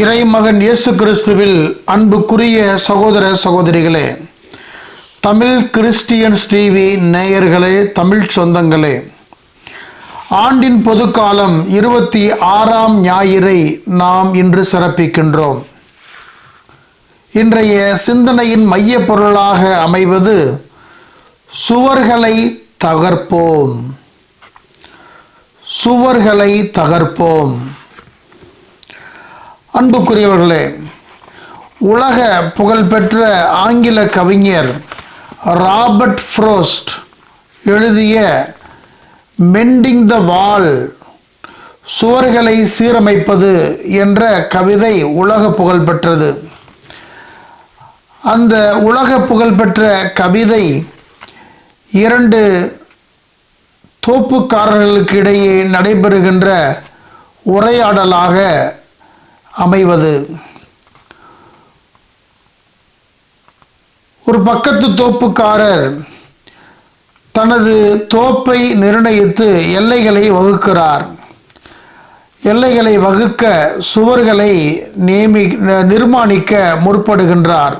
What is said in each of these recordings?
இறைமகன் இயேசு கிறிஸ்துவில் அன்புக்குரிய சகோதர சகோதரிகளே, தமிழ் கிறிஸ்டியன்ஸ் டிவி நேயர்களே, தமிழ் சொந்தங்களே, ஆண்டின் பொதுக்காலம் 26ஆம் ஞாயிறை நாம் இன்று சிறப்பிக்கின்றோம். இன்றைய சிந்தனையின் மைய பொருளாக அமைவது சுவர்களை தகர்ப்போம். சுவர்களை தகர்ப்போம். அன்புக்குரியவர்களே, உலக புகழ்பெற்ற ஆங்கில கவிஞர் ராபர்ட் ஃப்ரோஸ்ட் எழுதிய மெண்டிங் த வால், சுவர்களை சீரமைப்பது என்ற கவிதை உலக புகழ்பெற்றது. அந்த உலக புகழ்பெற்ற கவிதை இரண்டு தோப்புக்காரர்களுக்கு இடையே நடைபெறுகின்ற உரையாடலாக அமைவது. ஒரு பக்கத்து தோப்புக்காரர் தனது தோப்பை நிர்ணயித்து எல்லைகளை வகுக்கிறார். எல்லைகளை வகுக்க சுவர்களை நிர்மாணிக்க முற்படுகின்றார்.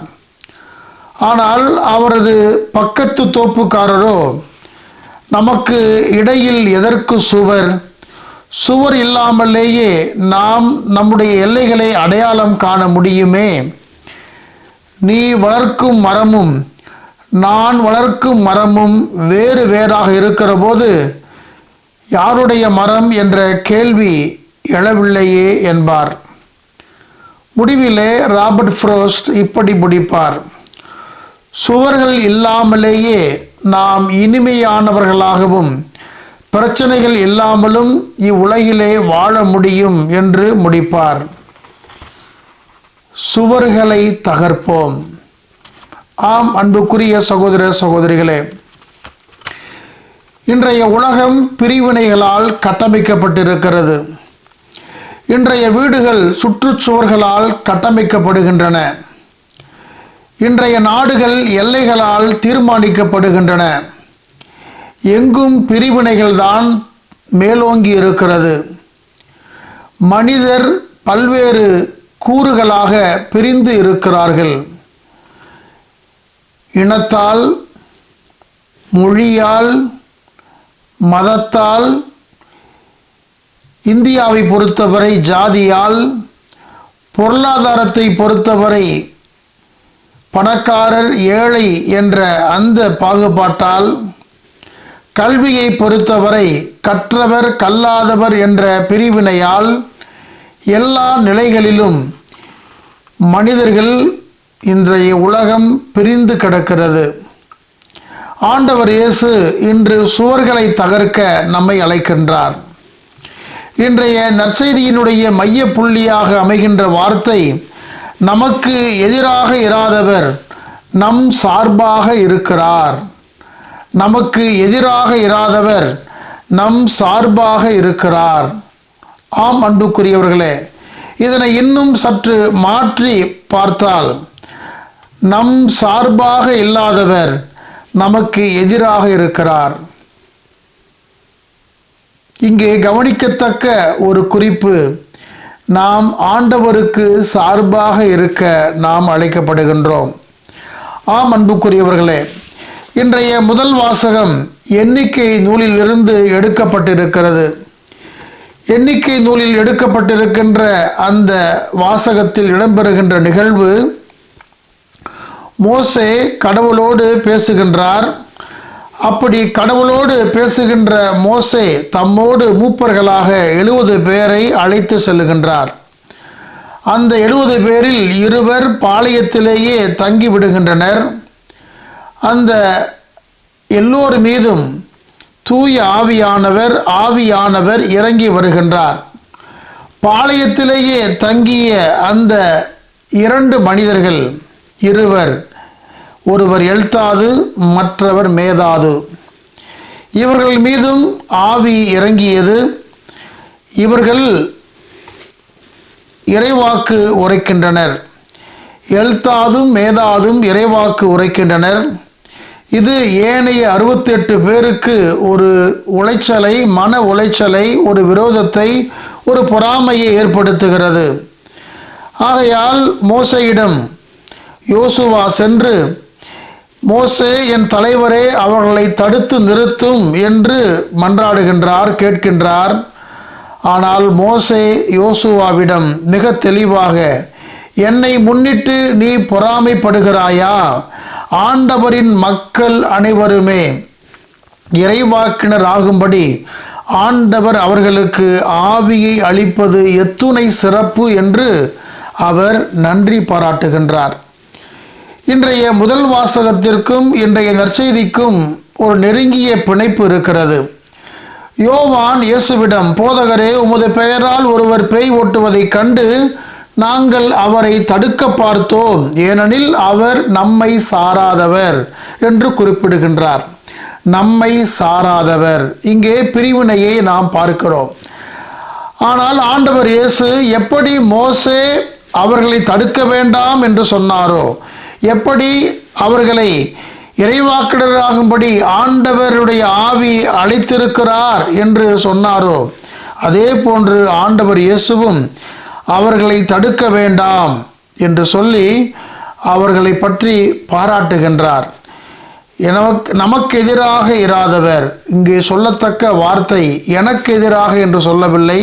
ஆனால் அவரது பக்கத்து தோப்புக்காரரோ, நமக்கு இடையில் எதற்கு சுவர்? சுவர் இல்லாமலேயே நாம் நம்முடைய எல்லைகளை அடையாளம் காண முடியுமே. நீ வளர்க்கும் மரமும் நான் வளர்க்கும் மரமும் வேறு வேறாக இருக்கிற போது யாருடைய மரம் என்ற கேள்வி எழவில்லையே என்பார். முடிவிலே ராபர்ட் ஃப்ரோஸ்ட் இப்படி முடிப்பார்: சுவர்கள் இல்லாமலேயே நாம் இனிமையானவர்களாகவும் பிரச்சனைகள் இல்லாமலும் இவ்வுலகிலே வாழ முடியும் என்று முடிப்பார். சுவர்களை தகர்ப்போம். ஆம், அன்புக்குரிய சகோதர சகோதரிகளே, இன்றைய உலகம் பிரிவினைகளால் கட்டமைக்கப்பட்டிருக்கிறது. இன்றைய வீடுகள் சுற்றுச்சுவர்களால் கட்டமைக்கப்படுகின்றன. இன்றைய நாடுகள் எல்லைகளால் தீர்மானிக்கப்படுகின்றன. எங்கும் பிரிவினைகள்தான் மேலோங்கி இருக்கிறது. மனிதர் பல்வேறு கூறுகளாக பிரிந்து இருக்கிறார்கள். இனத்தால், மொழியால், மதத்தால், இந்தியாவை பொறுத்தவரை ஜாதியால், பொருளாதாரத்தை பொறுத்தவரை பணக்காரர் ஏழை என்ற அந்த பாகுபாட்டால், கல்வியை பொறுத்தவரை கற்றவர் கல்லாதவர் என்ற பிரிவினையால், எல்லா நிலைகளிலும் மனிதர்கள் இன்றைய உலகம் பிரிந்து கிடக்கிறது. ஆண்டவர் இயேசு இன்று சுவர்களை தகர்க்க நம்மை அழைக்கின்றார். இன்றைய நற்செய்தியினுடைய மைய புள்ளியாக அமைகின்ற வார்த்தை, நமக்கு எதிராக இராதவர் நம் சார்பாக இருக்கிறார். நமக்கு எதிராக இராதவர் நம் சார்பாக இருக்கிறார். ஆம், அன்புக்குரியவர்களே, இதனை இன்னும் சற்று மாற்றி பார்த்தால், நம் சார்பாக இல்லாதவர் நமக்கு எதிராக இருக்கிறார். இங்கே கவனிக்கத்தக்க ஒரு குறிப்பு, நாம் ஆண்டவருக்கு சார்பாக இருக்க நாம் அழைக்கப்படுகின்றோம். ஆம், அன்புக்குரியவர்களே, இன்றைய முதல் வாசகம் எண்ணிக்கை நூலிலிருந்து எடுக்கப்பட்டிருக்கிறது. எண்ணிக்கை நூலில் எடுக்கப்பட்டிருக்கின்ற அந்த வாசகத்தில் இடம்பெறுகின்ற நிகழ்வு, மோசே கடவுளோடு பேசுகின்றார். அப்படி கடவுளோடு பேசுகின்ற மோசே தம்மோடு மூப்பர்களாக 70 பேரை அழைத்து செல்லுகின்றார். அந்த 70 பேரில் 2 பாளையத்திலேயே தங்கிவிடுகின்றனர். அந்த எல்லோர் மீதும் தூய ஆவியானவர் இறங்கி வருகின்றார். பாளையத்திலேயே தங்கிய அந்த 2 மனிதர்கள், ஒருவர் எல்தாது, மற்றவர் மேதாது, இவர்கள் மீதும் ஆவி இறங்கியது. இவர்கள் இறைவாக்கு உரைக்கின்றனர். எல்தாதும் மேதாதும் இறைவாக்கு உரைக்கின்றனர். இது ஏனைய 68 பேருக்கு ஒரு உளைச்சலை, மன உளைச்சலை, ஒரு விரோதத்தை, ஒரு பொறாமையை ஏற்படுத்துகிறது. ஆகையால் மோசேயிடம் யோசுவா சென்று, மோசே, என் தலைவரே, அவர்களை தடுத்து நிறுத்தும் என்று மன்றாடுகின்றார், கேட்கின்றார். ஆனால் மோசே யோசுவாவிடம் மிக தெளிவாக, என்னை முன்னிட்டு நீ பொறாமைப்படுகிறாயா? ஆண்டவரின் மக்கள் அனைவருமே இறைவாக்கினர் ஆகும்படி ஆண்டவர் அவர்களுக்கு ஆவியை அளிப்பது எத்துணை சிறப்பு என்று அவர் நன்றி பாராட்டுகின்றார். இன்றைய முதல் வாசகத்திற்கும் இன்றைய நற்செய்திக்கும் ஒரு நெருங்கிய பிணைப்பு இருக்கிறது. யோவான் இயேசுவிடம், போதகரே, உமது பெயரால் ஒருவர் பேய் ஓட்டுவதைக் கண்டு நாங்கள் அவரை தடுக்க பார்த்தோம், ஏனெனில் அவர் நம்மை சாராதவர் என்று குறிப்பிடுகின்றார். நம்மை சாராதவர், இங்கே பிரிவினையை நாம் பார்க்கிறோம். ஆனால் ஆண்டவர் இயேசு எப்படி மோசே அவர்களை தடுக்க வேண்டாம் என்று சொன்னாரோ, எப்படி அவர்களை இறைவாக்கினராகும்படி ஆண்டவருடைய ஆவி அழைத்திருக்கிறார் என்று சொன்னாரோ, அதே போன்று ஆண்டவர் இயேசுவும் அவர்களை தடுக்க வேண்டாம் என்று சொல்லி அவர்களை பற்றி பாராட்டுகின்றார். நமக்கு எதிராக இராதவர், இங்கே சொல்லத்தக்க வார்த்தை எனக்கு எதிராக என்று சொல்லவில்லை,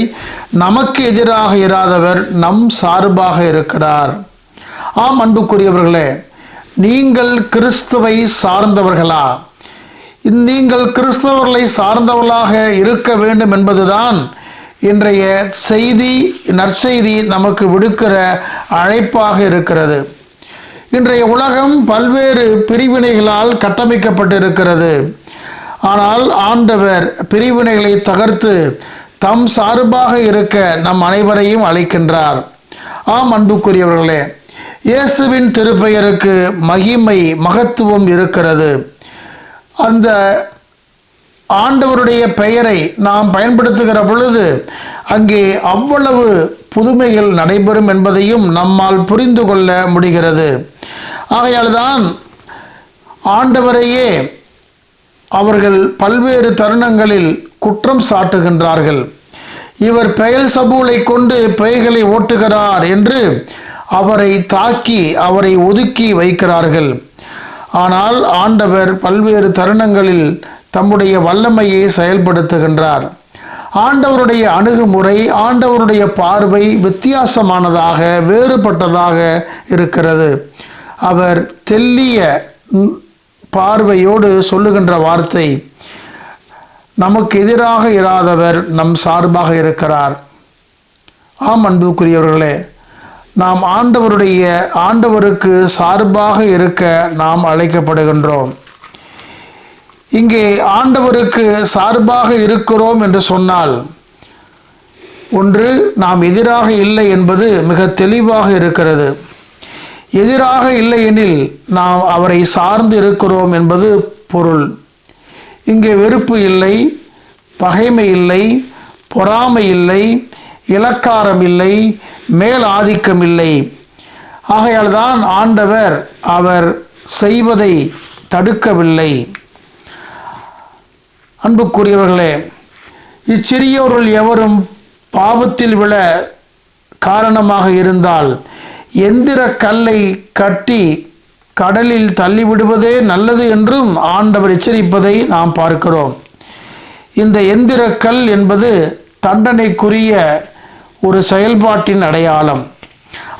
நமக்கு எதிராக இராதவர் நம் சார்பாக இருக்கிறார். ஆம் அன்புக்குரியவர்களே, நீங்கள் கிறிஸ்துவை சார்ந்தவர்களா? நீங்கள் கிறிஸ்தவர்களை சார்ந்தவர்களாக இருக்க வேண்டும் என்பதுதான் இன்றைய செய்தி, நற்செய்தி நமக்கு விடுக்கிற அழைப்பாக இருக்கிறது. இன்றைய உலகம் பல்வேறு பிரிவினைகளால் கட்டமைக்கப்பட்டிருக்கிறது. ஆனால் ஆண்டவர் பிரிவினைகளை தகர்த்து தம் சார்பாக இருக்க நம் அனைவரையும் அழைக்கின்றார். ஆம் அன்புக்குரியவர்களே, இயேசுவின் திருப்பெயருக்கு மகிமை, மகத்துவம் இருக்கிறது. அந்த ஆண்டவருடைய பெயரை நாம் பயன்படுத்துகிற பொழுது அங்கே அவ்வளவு புதுமைகள் நடைபெறும் என்பதையும் நம்மால் புரிந்து கொள்ள முடிகிறது. ஆகையால் தான் ஆண்டவரையே அவர்கள் பல்வேறு தருணங்களில் குற்றம் சாட்டுகின்றார்கள். இவர் பெயல்சபூலை கொண்டு பேய்களை ஓட்டுகிறார் என்று அவரை தாக்கி அவரை ஒதுக்கி வைக்கிறார்கள். ஆனால் ஆண்டவர் பல்வேறு தருணங்களில் தம்முடைய வல்லமையை செயல்படுத்துகின்றார். ஆண்டவருடைய அணுகுமுறை, ஆண்டவருடைய பார்வை வித்தியாசமானதாக, வேறுபட்டதாக இருக்கிறது. அவர் தெல்லிய பார்வையோடு சொல்லுகின்ற வார்த்தை, நமக்கு எதிராக இராதவர் நம் சார்பாக இருக்கிறார். ஆம் அன்புக்குரியவர்களே, நாம் ஆண்டவருக்கு சார்பாக இருக்க நாம் அழைக்கப்படுகின்றோம். இங்கே ஆண்டவருக்கு சார்பாக இருக்கிறோம் என்று சொன்னால், ஒன்று, நாம் எதிராக இல்லை என்பது மிக தெளிவாக இருக்கிறது. எதிராக இல்லை எனில் நாம் அவரை சார்ந்து இருக்கிறோம் என்பது பொருள். இங்கே வெறுப்பு இல்லை, பகைமை இல்லை, பொறாமை இல்லை, இலக்காரம் இல்லை, மேல் ஆதிக்கம் இல்லை. ஆகையால் தான் ஆண்டவர் அவர் செய்வதை தடுக்கவில்லை. அன்புக்குரியவர்களே, இச்சிறியோர்கள் எவரும் பாவத்தில் விழ காரணமாக இருந்தால் எந்திர கல்லை கட்டி கடலில் தள்ளிவிடுவதே நல்லது என்றும் ஆண்டவர் எச்சரிப்பதை நாம் பார்க்கிறோம். இந்த எந்திர கல் என்பது தண்டனைக்குரிய ஒரு செயல்பாட்டின் அடையாளம்.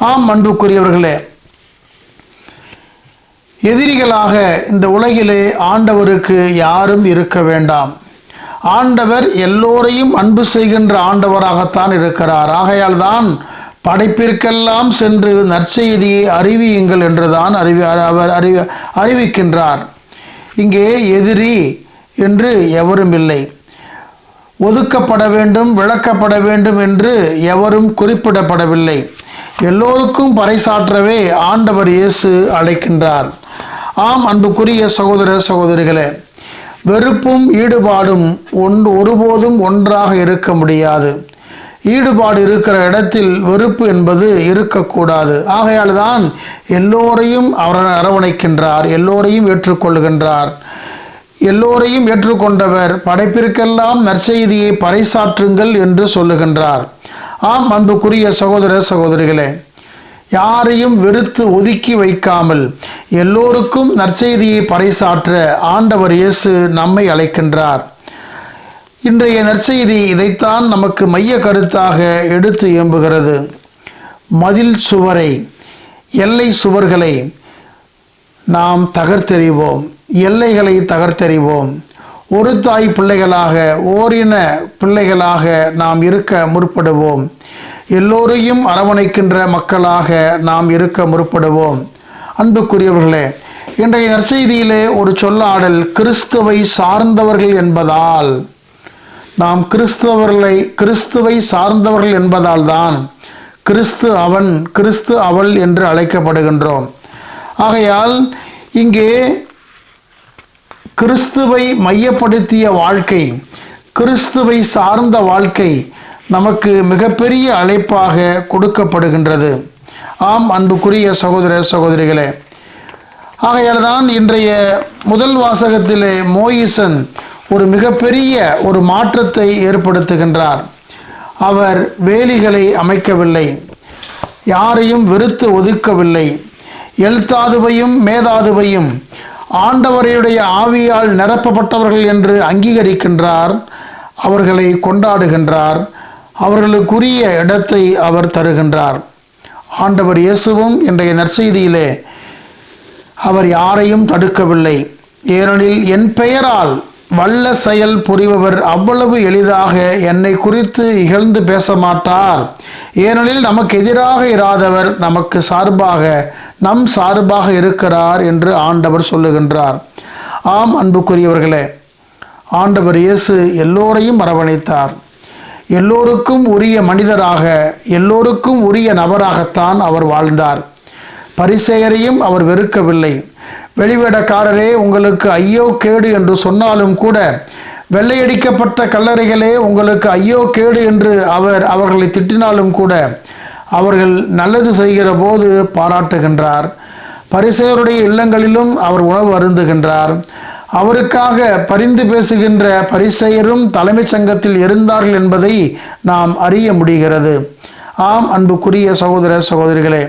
ஆம் அன்புக்குரியவர்களே, எதிரிகளாக இந்த உலகிலே ஆண்டவருக்கு யாரும் இருக்க வேண்டாம். ஆண்டவர் எல்லோரையும் அன்பு செய்கின்ற ஆண்டவராகத்தான் இருக்கிறார். ஆகையால் தான் படைப்பிற்கெல்லாம் சென்று நற்செய்தியை அறிவியுங்கள் என்றுதான் அவர் அறிவிக்கின்றார். இங்கே எதிரி என்று எவரும் இல்லை. ஒதுக்கப்பட வேண்டும், விளக்கப்பட வேண்டும் என்று எவரும் குறிப்பிடப்படவில்லை. எல்லோருக்கும் பறைசாற்றவே ஆண்டவர் இயேசு அழைக்கின்றார். ஆம் அன்புக்குரிய சகோதர சகோதரிகளே, வெறுப்பும் ஈடுபாடும் ஒருபோதும் ஒன்றாக இருக்க முடியாது. ஈடுபாடு இருக்கிற இடத்தில் வெறுப்பு என்பது இருக்கக்கூடாது. ஆகையால் தான் எல்லோரையும் அவர் அரவணைக்கின்றார், எல்லோரையும் ஏற்றுக்கொள்கின்றார். எல்லோரையும் ஏற்றுக்கொண்டவர் படைப்பிற்கெல்லாம் நற்செய்தியை பறைசாற்றுங்கள் என்று சொல்லுகின்றார். ஆம் அன்புக்குரிய சகோதர சகோதரிகளே, யாரையும் வெறுத்து ஒதுக்கி வைக்காமல் எல்லோருக்கும் நற்செய்தியை பறைசாற்ற ஆண்டவர் இயேசு நம்மை அழைக்கின்றார். இன்றைய நற்செய்தி இதைத்தான் நமக்கு மைய கருத்தாக எடுத்து இயம்புகிறது. மதில் சுவரை, எல்லை சுவர்களை நாம் தகர்த்தெறிவோம், எல்லைகளை தகர்த்தெறிவோம். ஒரு தாய் பிள்ளைகளாக, ஓரின பிள்ளைகளாக நாம் இருக்க முற்படுவோம். எல்லோரையும் அரவணைக்கின்ற மக்களாக நாம் இருக்க முற்படுவோம். அன்புக்குரியவர்களே, இன்றைய நற்செய்தியிலே ஒரு சொல்லாடல் கிறிஸ்துவை சார்ந்தவர்கள் என்பதால், நாம் கிறிஸ்துவை சார்ந்தவர்கள் என்பதால் தான் கிறிஸ்து அவன், கிறிஸ்து அவள் என்று அழைக்கப்படுகின்றோம். ஆகையால் இங்கே கிறிஸ்துவை மையப்படுத்திய வாழ்க்கை, கிறிஸ்துவை சார்ந்த வாழ்க்கை நமக்கு மிகப்பெரிய அழைப்பாக கொடுக்கப்படுகின்றது. ஆம் அன்புக்குரிய சகோதர சகோதரிகளே, ஆகையால் தான் இன்றைய முதல் வாசகத்திலே மோயிசன் ஒரு மிகப்பெரிய ஒரு மாற்றத்தை ஏற்படுத்துகின்றார். அவர் வேலிகளை அமைக்கவில்லை, யாரையும் வெறுத்து ஒதுக்கவில்லை, எல்தாதுவையும் மேதாதுவையும் ஆண்டவரையுடைய ஆவியால் நிரப்பப்பட்டவர்கள் என்று அங்கீகரிக்கின்றார். அவர்களை கொண்டாடுகின்றார். அவர்களுக்குரிய இடத்தை அவர் தருகின்றார். ஆண்டவர் இயேசுவும் இன்றைய நற்செய்தியிலே அவர் யாரையும் தடுக்கவில்லை. ஏனெனில் என் பெயரால் வல்ல செயல் புரிபவர் அவ்வளவு எளிதாக என்னை குறித்து இகழ்ந்து பேச மாட்டார். ஏனெனில் நமக்கு எதிராக இராதவர் நமக்கு சார்பாக, நம் சார்பாக இருக்கிறார் என்று ஆண்டவர் சொல்லுகின்றார். ஆம் அன்புக்குரியவர்களே, ஆண்டவர் இயேசு எல்லோரையும் அரவணைத்தார். எல்லோருக்கும் உரிய மனிதராக, எல்லோருக்கும் உரிய நபராகத்தான் அவர் வாழ்ந்தார். பரிசேயரையும் அவர் வெறுக்கவில்லை. வெளிவேடக்காரரே உங்களுக்கு ஐயோ கேடு என்று சொன்னாலும் கூட, வெள்ளையடிக்கப்பட்ட கல்லறைகளே உங்களுக்கு ஐயோ கேடு என்று அவர்களை திட்டினாலும் கூட, அவர்கள் நல்லது செய்கிற போது பாராட்டுகின்றார். பரிசேயருடைய இல்லங்களிலும் அவர் உணவு அருந்துகின்றார். அவருக்காக பரிந்து பேசுகின்ற பரிசேயரும் தலைமைச் சங்கத்தில் இருந்தார்கள் என்பதை நாம் அறிய முடிகிறது. ஆம் அன்புக்குரிய சகோதர சகோதரிகளே,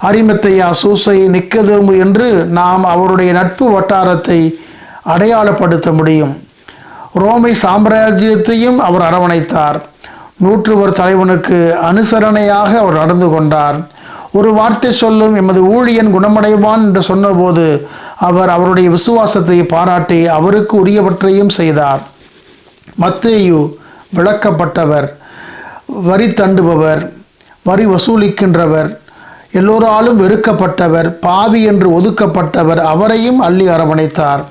அரிமத்தையா, சூசை, நிக்கதேமு என்று நாம் அவருடைய நட்பு வட்டாரத்தை அடையாளப்படுத்த முடியும். ரோமை சாம்ராஜ்யத்தையும் அவர் அரவணைத்தார். நூற்றுவர் தலைவனுக்கு அனுசரணையாக அவர் நடந்து கொண்டார். ஒரு வார்த்தை சொல்லும் எமது ஊழியன் குணமடைவான் என்று சொன்னபோது அவர் அவருடைய விசுவாசத்தை பாராட்டி அவருக்கு உரியவற்றையும் செய்தார். மத்தேயு விளக்கப்பட்டவர், வரி தண்டுபவர், வரி வசூலிக்கின்றவர், எல்லோராலும் வெறுக்கப்பட்டவர், பாவி என்று ஒதுக்கப்பட்டவர், அவரையும் அள்ளி அரவணைத்தார்.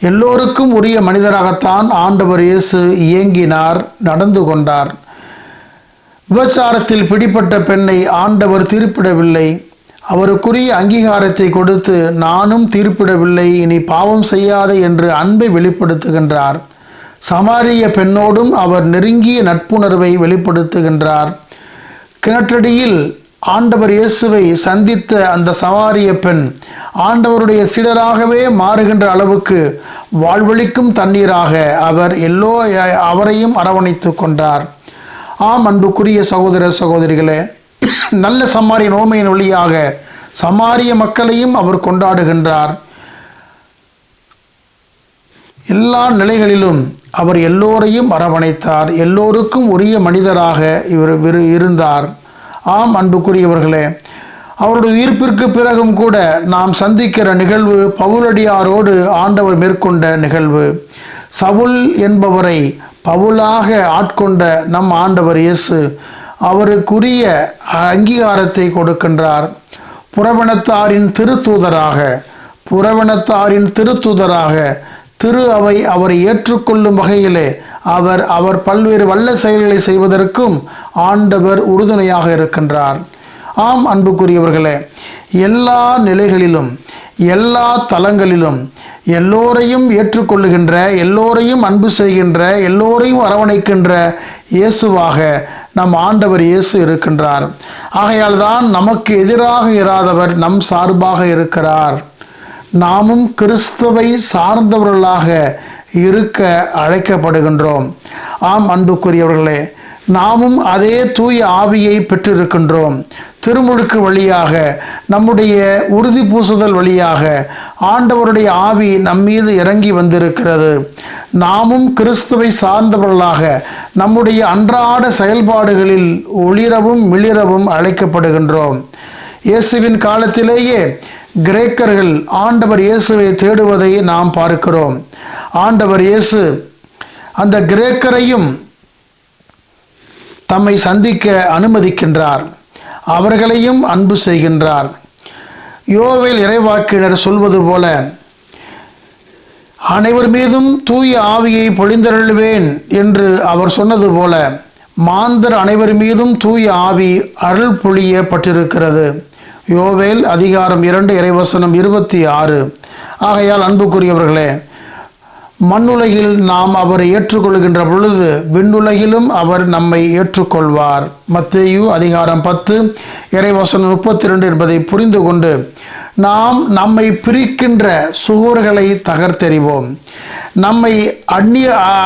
எல்லோருக்கும் உரிய மனிதராகத்தான் ஆண்டவர் இயேசு இயங்கினார், நடந்து கொண்டார். விபச்சாரத்தில் பிடிப்பட்ட பெண்ணை ஆண்டவர் தீர்ப்பிடவில்லை. அவருக்குரிய அங்கீகாரத்தை கொடுத்து, நானும் தீர்ப்பிடவில்லை, இனி பாவம் செய்யாதே என்று அன்பை வெளிப்படுத்துகின்றார். சமாரிய பெண்ணோடும் அவர் நெருங்கிய நட்புணர்வை வெளிப்படுத்துகின்றார். கிணற்றடியில் ஆண்டவர் இயேசுவை சந்தித்த அந்த சமாரிய பெண் ஆண்டவருடைய சீடராகவே மாறுகின்ற அளவுக்கு வாழ்வழிக்கும் தண்ணீராக அவர் அவரையும் அரவணைத்து கொண்டார். ஆம் அன்புக்குரிய சகோதர சகோதரிகளே, நல்ல சமாரிய நோமையின் வழியாக சமாரிய மக்களையும் அவர் கொண்டாடுகின்றார். எல்லா நிலைகளிலும் அவர் எல்லோரையும் அரவணைத்தார். எல்லோருக்கும் உரிய மனிதராக இவர் இருந்தார். ஆம் அன்புக்குரியவர்களே, அவருடைய உயிர்ப்பிற்கு பிறகும் கூட நாம் சந்திக்கிற நிகழ்வு பவுலடியாரோடு ஆண்டவர் மேற்கொண்ட நிகழ்வு. சவுல் என்பவரை பவுலாக ஆட்கொண்ட நம் ஆண்டவர் இயேசு அவருக்குரிய அங்கீகாரத்தை கொடுக்கின்றார். புறவினத்தாரின் திருத்தூதராக திரு அவை அவரை ஏற்றுக்கொள்ளும் வகையிலே அவர் பல்வேறு வல்ல செயல்களை செய்வதற்கும் ஆண்டவர் உறுதுணையாக இருக்கின்றார். ஆம் அன்புக்குரியவர்களே, எல்லா நிலைகளிலும், எல்லா தலங்களிலும் எல்லோரையும் ஏற்றுக்கொள்ளுகின்ற, எல்லோரையும் அன்பு செய்கின்ற, எல்லோரையும் அரவணைக்கின்ற இயேசுவாக நம் ஆண்டவர் இயேசு இருக்கின்றார். ஆகையால் தான் நமக்கு எதிராக இராதவர் நம் சார்பாக இருக்கிறார். நாமும் கிறிஸ்துவை சார்ந்தவர்களாக இருக்க அழைக்கப்படுகின்றோம். ஆம் அன்புக்குரியவர்களே, நாமும் அதே தூய ஆவியை பெற்றிருக்கின்றோம். திருமுழுக்கு வழியாக, நம்முடைய உறுதி பூசுதல் வழியாக ஆண்டவருடைய ஆவி நம்மீது இறங்கி வந்திருக்கிறது. நாமும் கிறிஸ்துவை சார்ந்தவர்களாக நம்முடைய அன்றாட செயல்பாடுகளில் ஒளிரவும் மிளிரவும் அழைக்கப்படுகின்றோம். இயேசுவின் காலத்திலேயே கிரேக்கர்கள் ஆண்டவர் இயேசுவை தேடுவதை நாம் பார்க்கிறோம். ஆண்டவர் இயேசு அந்த கிரேக்கரையும் தம்மை சந்திக்க அனுமதிக்கின்றார். அவர்களையும் அன்பு செய்கின்றார். யோவேல் இறைவாக்கினர் சொல்வது போல, அனைவர் மீதும் தூய ஆவியை பொழிந்தருள்வேன் என்று அவர் சொன்னது போல, மாந்தர் அனைவர் மீதும் தூய ஆவி அருள் பொழியப்பட்டிருக்கிறது. யோவேல் அதிகாரம் 2 இறைவசனம் 26. ஆகையால் அன்புக்குரியவர்களே, மண்ணுலகில் நாம் அவரை ஏற்றுக்கொள்கின்ற பொழுது விண்ணுலகிலும் அவர் நம்மை ஏற்றுக்கொள்வார். மத்தேயு அதிகாரம் 10 இறைவசனம் 32 என்பதை புரிந்து கொண்டு நாம் நம்மை பிரிக்கின்ற சுவர்களை தகர்த்தெறிவோம். நம்மை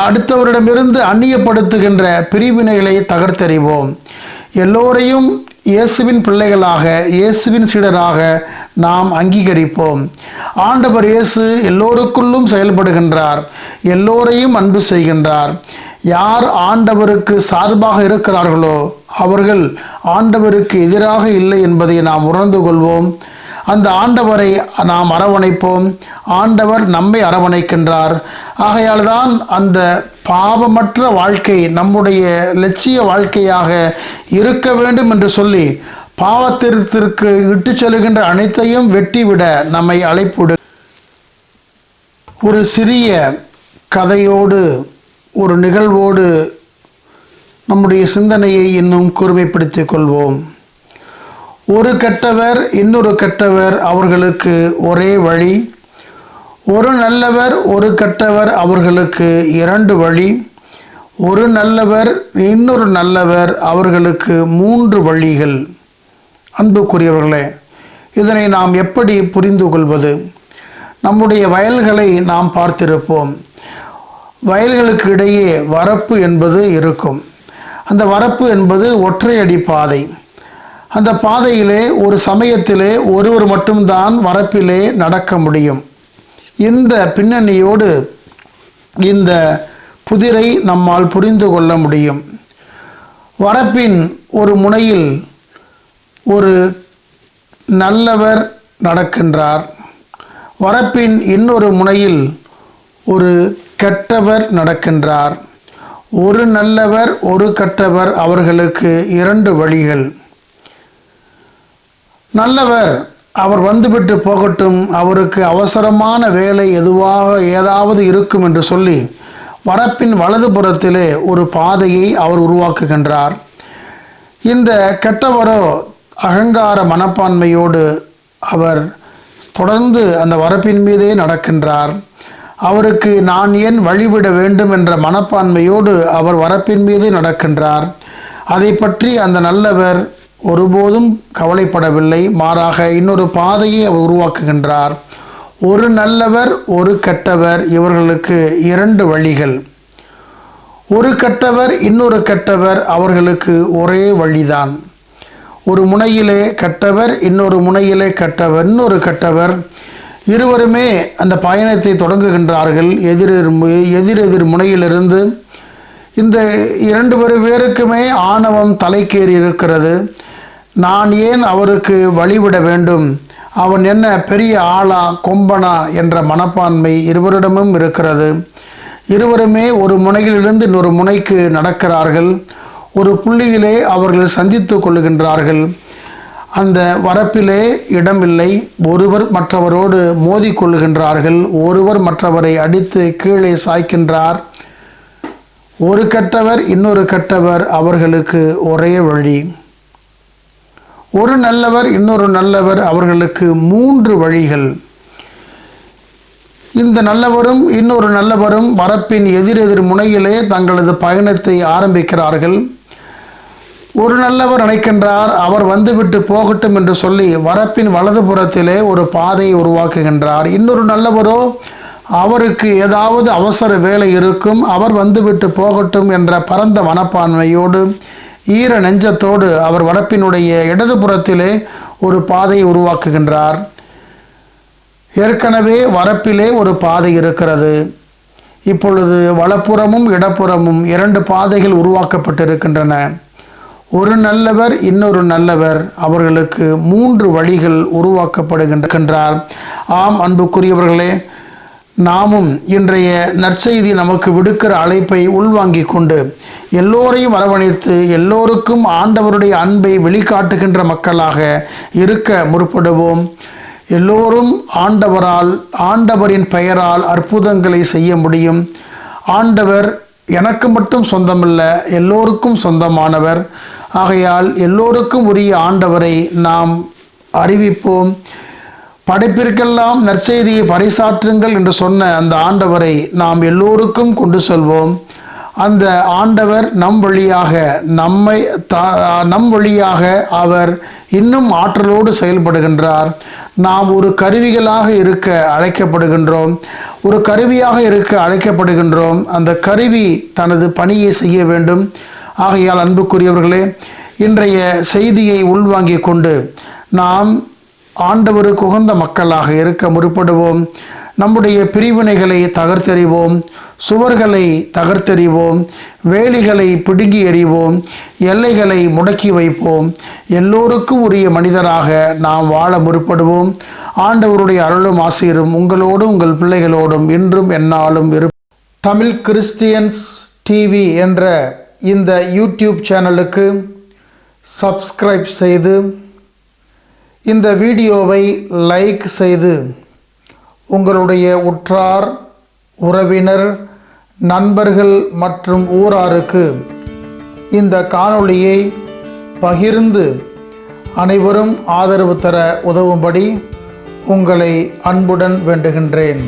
அடுத்தவரிடமிருந்து அந்நியப்படுத்துகின்ற பிரிவினைகளை தகர்த்தெறிவோம். எல்லோரையும் இயேசுவின் பிள்ளைகளாக, இயேசுவின் சீடராக நாம் அங்கீகரிப்போம். ஆண்டவர் இயேசு எல்லோருக்குள்ளும் செயல்படுகின்றார். எல்லோரையும் அன்பு செய்கின்றார். யார் ஆண்டவருக்கு சார்பாக இருக்கிறார்களோ அவர்கள் ஆண்டவருக்கு எதிராக இல்லை என்பதை நாம் உணர்ந்து கொள்வோம். அந்த ஆண்டவரை நாம் அரவணைப்போம். ஆண்டவர் நம்மை அரவணைக்கின்றார். ஆகையால் தான் அந்த பாவமற்ற வாழ்க்கை நம்முடைய லட்சிய வாழ்க்கையாக இருக்க வேண்டும் என்று சொல்லி பாவத்திற்கு இட்டு செல்கின்ற அனைத்தையும் வெட்டிவிட நம்மை அழைப்புடு. ஒரு சிறிய கதையோடு, ஒரு நிகழ்வோடு நம்முடைய சிந்தனையை இன்னும் கூர்மைப்படுத்திக் கொள்வோம். ஒரு கெட்டவர் இன்னொரு கெட்டவர் அவர்களுக்கு ஒரே வழி. ஒரு நல்லவர் ஒரு கெட்டவர் அவர்களுக்கு 2 வழி. ஒரு நல்லவர் இன்னொரு நல்லவர் அவர்களுக்கு 3 வழிகள். அன்புக்குரியவர்களே, இதனை நாம் எப்படி புரிந்து கொள்வது? நம்முடைய வயல்களை நாம் பார்த்திருப்போம். வயல்களுக்கு இடையே வரப்பு என்பது இருக்கும். அந்த வரப்பு என்பது ஒற்றையடி பாதை. அந்த பாதையிலே ஒரு சமயத்திலே ஒருவர் மட்டும்தான் வரப்பிலே நடக்க முடியும். இந்த பின்னணியோடு இந்த புதிரை நம்மால் புரிந்து கொள்ள முடியும். வரப்பின் ஒரு முனையில் ஒரு நல்லவர் நடக்கின்றார். வரப்பின் இன்னொரு முனையில் ஒரு கெட்டவர் நடக்கின்றார். ஒரு நல்லவர் ஒரு கெட்டவர் அவர்களுக்கு 2 வழிகள். நல்லவர் அவர் வந்துவிட்டு போகட்டும், அவருக்கு அவசரமான வேலை ஏதாவது இருக்கும் என்று சொல்லி வரப்பின் வலதுபுறத்திலே ஒரு பாதையை அவர் உருவாக்குகின்றார். இந்த கெட்டவரோ அகங்கார மனப்பான்மையோடு அவர் தொடர்ந்து அந்த வரப்பின் மீதே நடக்கின்றார். அவருக்கு நான் ஏன் வழிவிட வேண்டும் என்ற மனப்பான்மையோடு அவர் வரப்பின் மீதே நடக்கின்றார். அதை பற்றி அந்த நல்லவர் ஒருபோதும் கவலைப்படவில்லை. மாறாக இன்னொரு பாதையை அவர் உருவாக்குகின்றார். ஒரு நல்லவர் ஒரு கெட்டவர் இவர்களுக்கு 2 வழிகள். ஒரு கெட்டவர் இன்னொரு கெட்டவர் அவர்களுக்கு ஒரே வழிதான். ஒரு முனையிலே கெட்டவர், இன்னொரு முனையிலே கெட்டவர், இன்னொரு கெட்டவர். இருவருமே அந்த பயணத்தை தொடங்குகின்றார்கள். எதிரெதிர் முனையிலிருந்து. இந்த 2 பேருக்குமே ஆணவம் தலைக்கேறி இருக்கிறது. நான் ஏன் அவருக்கு வழிவிட வேண்டும்? அவன் என்ன பெரிய ஆளா, கொம்பனா என்ற மனப்பான்மை இருவரிடமும் இருக்கிறது. இருவருமே ஒரு முனையிலிருந்து இன்னொரு முனைக்கு நடக்கிறார்கள். ஒரு புள்ளியிலே அவர்கள் சந்தித்து கொள்ளுகின்றார்கள். அந்த வரப்பிலே இடமில்லை. ஒருவர் மற்றவரோடு மோதி கொள்ளுகின்றார்கள். ஒருவர் மற்றவரை அடித்து கீழே சாய்க்கின்றார். ஒரு கெட்டவர் இன்னொரு கெட்டவர் அவர்களுக்கு ஒரே வழி. ஒரு நல்லவர் இன்னொரு நல்லவர் அவர்களுக்கு 3 வழிகள். இந்த நல்லவரும் இன்னொரு நல்லவரும் வரப்பின் எதிரெதிர் முனையிலே தங்களது பயணத்தை ஆரம்பிக்கிறார்கள். ஒரு நல்லவர் நினைக்கின்றார், அவர் வந்துவிட்டு போகட்டும் என்று சொல்லி வரப்பின் வலதுபுறத்திலே ஒரு பாதையை உருவாக்குகின்றார். இன்னொரு நல்லவரோ அவருக்கு ஏதாவது அவசர வேலை இருக்கும், அவர் வந்துவிட்டு போகட்டும் என்ற பரந்த மனப்பான்மையோடு ஈர நெஞ்சத்தோடு அவர் வரப்பினுடைய இடதுபுறத்திலே ஒரு பாதையை உருவாக்குகின்றார். ஏற்கனவே வரப்பிலே ஒரு பாதை இருக்கிறது. இப்பொழுது வலப்புறமும் இடப்புறமும் 2 பாதைகள் உருவாக்கப்பட்டிருக்கின்றன. ஒரு நல்லவர், இன்னொரு நல்லவர், அவர்களுக்கு 3 வழிகள் உருவாக்கப்படுகின்றார். ஆம் அன்புக்குரியவர்களே, நாமும் இன்றைய நற்செய்தி நமக்கு விடுக்கிற அழைப்பை உள்வாங்கிக் கொண்டு எல்லோரையும் அரவணைத்து எல்லோருக்கும் ஆண்டவருடைய அன்பை வெளிக்காட்டுகின்ற மக்களாக இருக்க முற்படுவோம். எல்லோரும் ஆண்டவரின் பெயரால் அற்புதங்களை செய்ய முடியும். ஆண்டவர் எனக்கு மட்டும் சொந்தமல்ல, எல்லோருக்கும் சொந்தமானவர். ஆகையால் எல்லோருக்கும் உரிய ஆண்டவரை நாம் அறிவிப்போம். படைப்பிற்கெல்லாம் நற்செய்தியை பறைசாற்றுங்கள் என்று சொன்ன அந்த ஆண்டவரை நாம் எல்லோருக்கும் கொண்டு செல்வோம். அந்த ஆண்டவர் நம் வழியாக அவர் இன்னும் ஆற்றலோடு செயல்படுகின்றார். நாம் ஒரு கருவிகளாக இருக்க அழைக்கப்படுகின்றோம். ஒரு கருவியாக இருக்க அழைக்கப்படுகின்றோம். அந்த கருவி தனது பணியை செய்ய வேண்டும். ஆகையால் அன்புக்குரியவர்களே, இன்றைய செய்தியை உள்வாங்கிக் கொண்டு நாம் ஆண்டவருக்கு உகந்த மக்களாக இருக்க முற்படுவோம். நம்முடைய பிரிவினைகளை தகர்த்தெறிவோம், சுவர்களை தகர்த்தெறிவோம், வேலிகளை பிடுங்கி எறிவோம், எல்லைகளை முடக்கி வைப்போம். எல்லோருக்கும் உரிய மனிதராக நாம் வாழ முற்படுவோம். ஆண்டவருடைய அருளும் ஆசீரும் உங்களோடும் உங்கள் பிள்ளைகளோடும் இன்றும் எந்நாளும் தமிழ் கிறிஸ்டியன்ஸ் டிவி என்ற இந்த யூடியூப் சேனலுக்கு சப்ஸ்கிரைப் செய்து இந்த வீடியோவை லைக் செய்து உங்களுடைய உற்றார், உறவினர், நண்பர்கள் மற்றும் ஊராருக்கு இந்த காணொளியை பகிர்ந்து அனைவரும் ஆதரவு தர உதவும்படி உங்களை அன்புடன் வேண்டுகின்றேன்.